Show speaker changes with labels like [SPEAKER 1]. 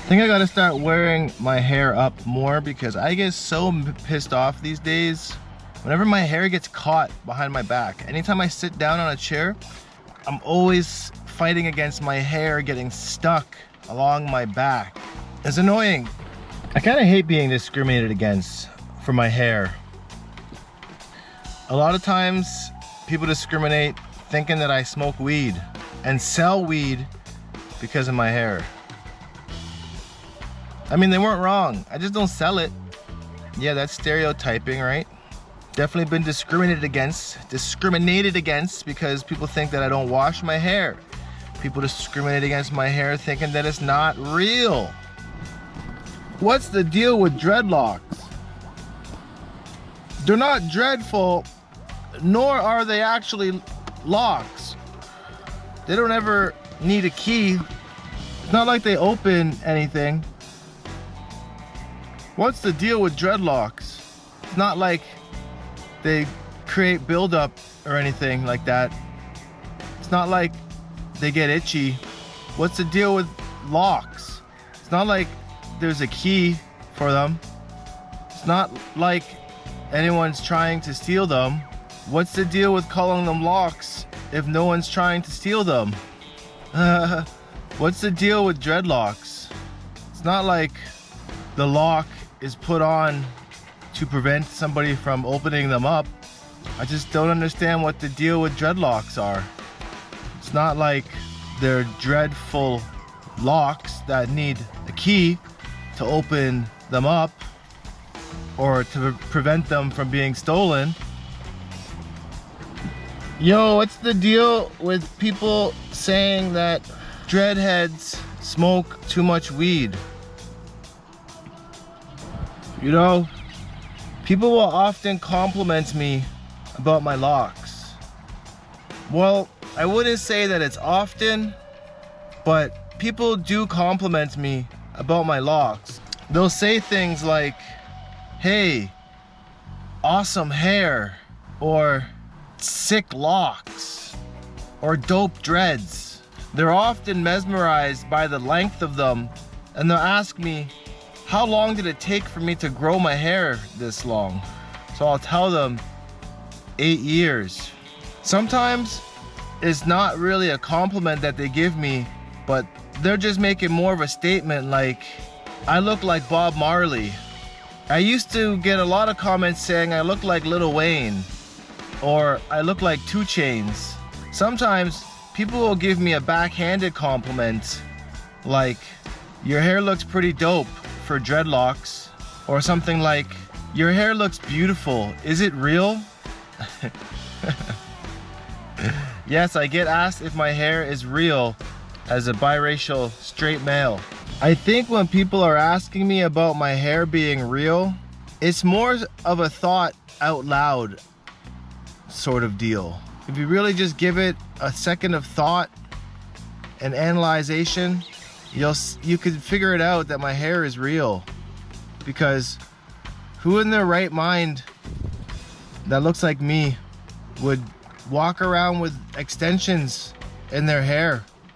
[SPEAKER 1] I think I gotta start wearing my hair up more because I get so pissed off these days. Whenever my hair gets caught behind my back, anytime I sit down on a chair, I'm always fighting against my hair getting stuck along my back. It's annoying. I kind of hate being discriminated against for my hair. A lot of times people discriminate thinking that I smoke weed and sell weed because of my hair. I mean, they weren't wrong. I just don't sell it. Yeah, that's stereotyping, right? Definitely been discriminated against because people think that I don't wash my hair. People discriminate against my hair thinking that it's not real. What's the deal with dreadlocks? They're not dreadful, nor are they actually locks. They don't ever need a key. It's not like they open anything. What's the deal with dreadlocks? It's not like they create buildup or anything like that. It's not like they get itchy. What's the deal with locks? It's not like there's a key for them. It's not like anyone's trying to steal them. What's the deal with calling them locks if no one's trying to steal them? What's the deal with dreadlocks? It's not like the lock is put on to prevent somebody from opening them up. I just don't understand what the deal with dreadlocks are. It's not like they're dreadful locks that need a key to open them up or to prevent them from being stolen. Yo, what's the deal with people saying that dreadheads smoke too much weed? You know, people will often compliment me about my locks. Well, I wouldn't say that it's often, but people do compliment me about my locks. They'll say things like, hey, awesome hair, or sick locks, or dope dreads. They're often mesmerized by the length of them, and they'll ask me, how long did it take for me to grow my hair this long? So I'll tell them 8 years. Sometimes it's not really a compliment that they give me, but they're just making more of a statement like, I look like Bob Marley. I used to get a lot of comments saying I look like Lil Wayne, or I look like 2 Chainz. Sometimes people will give me a backhanded compliment like, your hair looks pretty dope for dreadlocks, or something like, your hair looks beautiful, is it real? Yes, I get asked if my hair is real as a biracial straight male. I think when people are asking me about my hair being real, it's more of a thought out loud sort of deal. If you really just give it a second of thought and analyzation, you could figure it out that my hair is real. Because who in their right mind that looks like me would walk around with extensions in their hair?